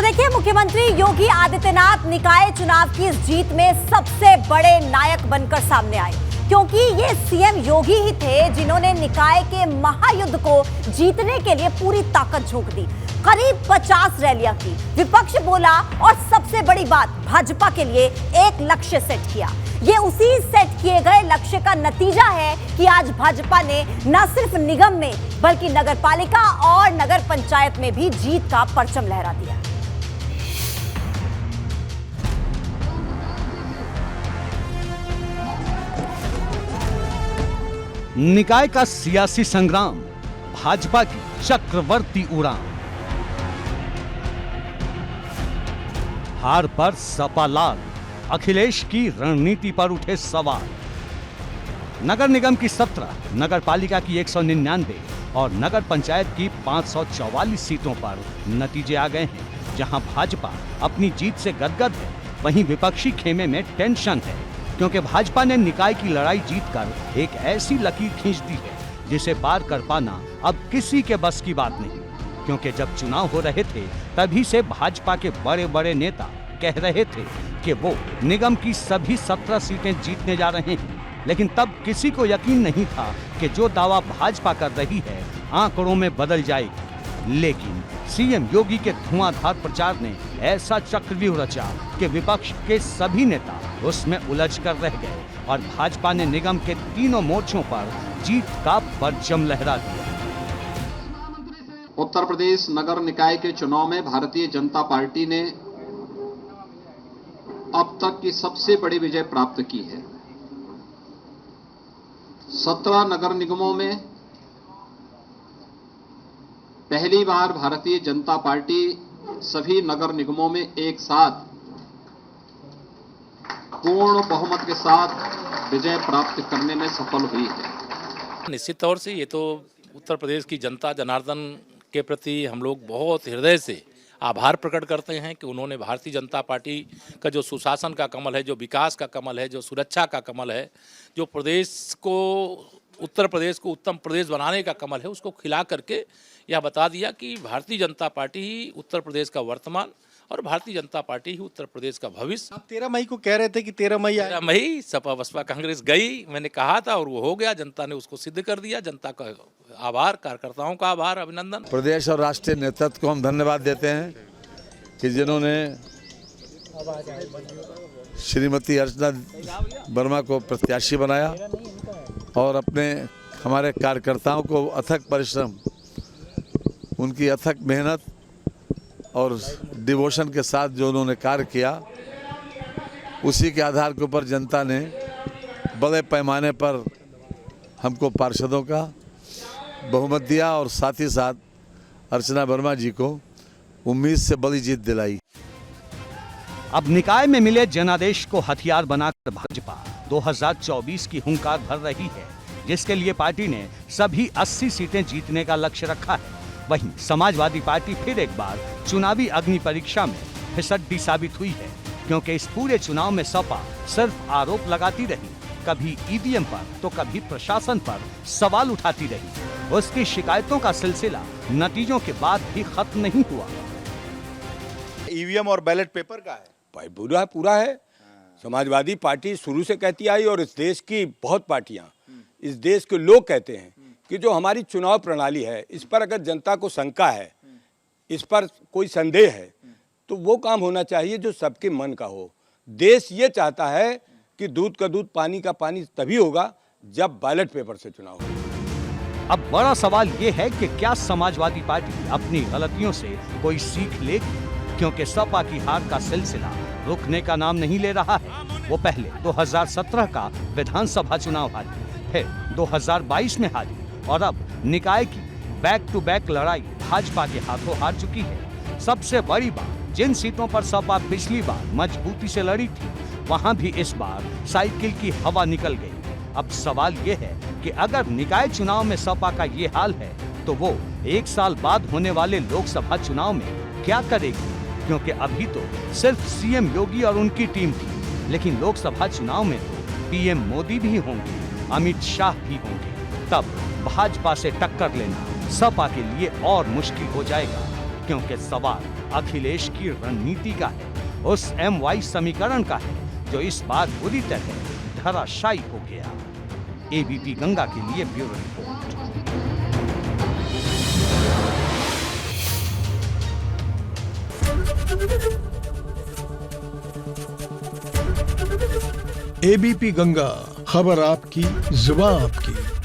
देखिए, मुख्यमंत्री योगी आदित्यनाथ निकाय चुनाव की इस जीत में सबसे बड़े नायक बनकर सामने आए, क्योंकि ये सीएम योगी ही थे जिन्होंने निकाय के महायुद्ध को जीतने के लिए पूरी ताकत झोंक दी। करीब 50 रैलियां की, विपक्ष बोला और सबसे बड़ी बात, भाजपा के लिए एक लक्ष्य सेट किया। ये उसी सेट किए गए लक्ष्य का नतीजा है कि आज भाजपा ने न सिर्फ निगम में बल्कि नगरपालिका और नगर पंचायत में भी जीत का परचम लहरा दिया। निकाय का सियासी संग्राम, भाजपा की चक्रवर्ती उड़ान, हार पर सपा लाल, अखिलेश की रणनीति पर उठे सवाल। नगर निगम की 17, नगर पालिका की 199 और नगर पंचायत की 544 सीटों पर नतीजे आ गए हैं। जहां भाजपा अपनी जीत से गदगद है, वहीं विपक्षी खेमे में टेंशन है, क्योंकि भाजपा ने निकाय की लड़ाई जीतकर एक ऐसी लकीर खींच दी है जिसे पार कर पाना अब किसी के बस की बात नहीं। क्योंकि जब चुनाव हो रहे थे तभी से भाजपा के बड़े बड़े नेता कह रहे थे कि वो निगम की सभी 17 सीटें जीतने जा रहे हैं, लेकिन तब किसी को यकीन नहीं था कि जो दावा भाजपा कर रही है आंकड़ों में बदल जाएगी। लेकिन सीएम योगी के धुआंधार प्रचार ने ऐसा चक्रव्यूह रचा कि विपक्ष के सभी नेता उसमें उलझ कर रह गए और भाजपा ने निगम के तीनों मोर्चों पर जीत का परचम लहरा दिया। उत्तर प्रदेश नगर निकाय के चुनाव में भारतीय जनता पार्टी ने अब तक की सबसे बड़ी विजय प्राप्त की है। 17 नगर निगमों में पहली बार भारतीय जनता पार्टी सभी नगर निगमों में एक साथ पूर्ण बहुमत के साथ विजय प्राप्त करने में सफल हुई है। निश्चित तौर से ये तो उत्तर प्रदेश की जनता जनार्दन के प्रति हम लोग बहुत हृदय से आभार प्रकट करते हैं कि उन्होंने भारतीय जनता पार्टी का जो सुशासन का कमल है, जो विकास का कमल है, जो सुरक्षा का कमल है, जो प्रदेश को, उत्तर प्रदेश को उत्तम प्रदेश बनाने का कमल है, उसको खिला करके यह बता दिया कि भारतीय जनता पार्टी ही उत्तर प्रदेश का वर्तमान और भारतीय जनता पार्टी ही उत्तर प्रदेश का भविष्य। आप 13 मई को कह रहे थे कि 13 मई सपा बसपा कांग्रेस गई, मैंने कहा था और वो हो गया, जनता ने उसको सिद्ध कर दिया। जनता का आभार, कार्यकर्ताओं का आभार, अभिनंदन। प्रदेश और राष्ट्रीय नेतृत्व को हम धन्यवाद देते हैं कि जिन्होंने श्रीमती अर्चना वर्मा को प्रत्याशी बनाया और अपने हमारे कार्यकर्ताओं को अथक परिश्रम, उनकी अथक मेहनत और डिवोशन के साथ जो उन्होंने कार्य किया, उसी के आधार के ऊपर जनता ने बड़े पैमाने पर हमको पार्षदों का बहुमत दिया और साथ ही साथ अर्चना वर्मा जी को उम्मीद से बड़ी जीत दिलाई। अब निकाय में मिले जनादेश को हथियार बनाकर भाजपा 2024 की हुंकार भर रही है, जिसके लिए पार्टी ने सभी 80 सीटें जीतने का लक्ष्य रखा है। वहीं समाजवादी पार्टी फिर एक बार चुनावी अग्नि परीक्षा में फिसड्डी साबित हुई है, क्योंकि इस पूरे चुनाव में सपा सिर्फ आरोप लगाती रही, कभी ईवीएम पर तो कभी प्रशासन पर सवाल उठाती रही। उसकी शिकायतों का सिलसिला नतीजों के बाद भी खत्म नहीं हुआ। ईवीएम और बैलेट पेपर का है भाई पूरा है। समाजवादी पार्टी शुरू से कहती आई और इस देश की बहुत पार्टियां, इस देश के लोग कहते हैं कि जो हमारी चुनाव प्रणाली है, इस पर अगर जनता को शंका है, इस पर कोई संदेह है, तो वो काम होना चाहिए जो सबके मन का हो। देश ये चाहता है कि दूध का दूध, पानी का पानी तभी होगा जब बैलेट पेपर से चुनाव हो। अब बड़ा सवाल ये है कि क्या समाजवादी पार्टी अपनी गलतियों से कोई सीख लेगी, क्योंकि सपा की हार का सिलसिला रुकने का नाम नहीं ले रहा है। वो पहले 2017 का विधानसभा चुनाव हारी, फिर 2022 में हारी और अब निकाय की बैक टू बैक लड़ाई भाजपा के हाथों हार चुकी है। सबसे बड़ी बात, जिन सीटों पर सपा पिछली बार मजबूती से लड़ी थी, वहां भी इस बार साइकिल की हवा निकल गई। अब सवाल ये है कि अगर निकाय चुनाव में सपा का ये हाल है तो वो एक साल बाद होने वाले लोकसभा चुनाव में क्या करेगी, क्योंकि अभी तो सिर्फ सीएम योगी और उनकी टीम थी, लेकिन लोकसभा चुनाव में तो पीएम मोदी भी होंगे, अमित शाह भी होंगे। तब भाजपा से टक्कर लेना सपा के लिए और मुश्किल हो जाएगा। क्योंकि सवाल अखिलेश की रणनीति का है, उस MY समीकरण का है जो इस बार बुरी तरह धराशायी हो गया। ABP गंगा के लिए ब्यूरो रिपोर्ट। ABP गंगा, खबर आपकी, जुबान आपकी।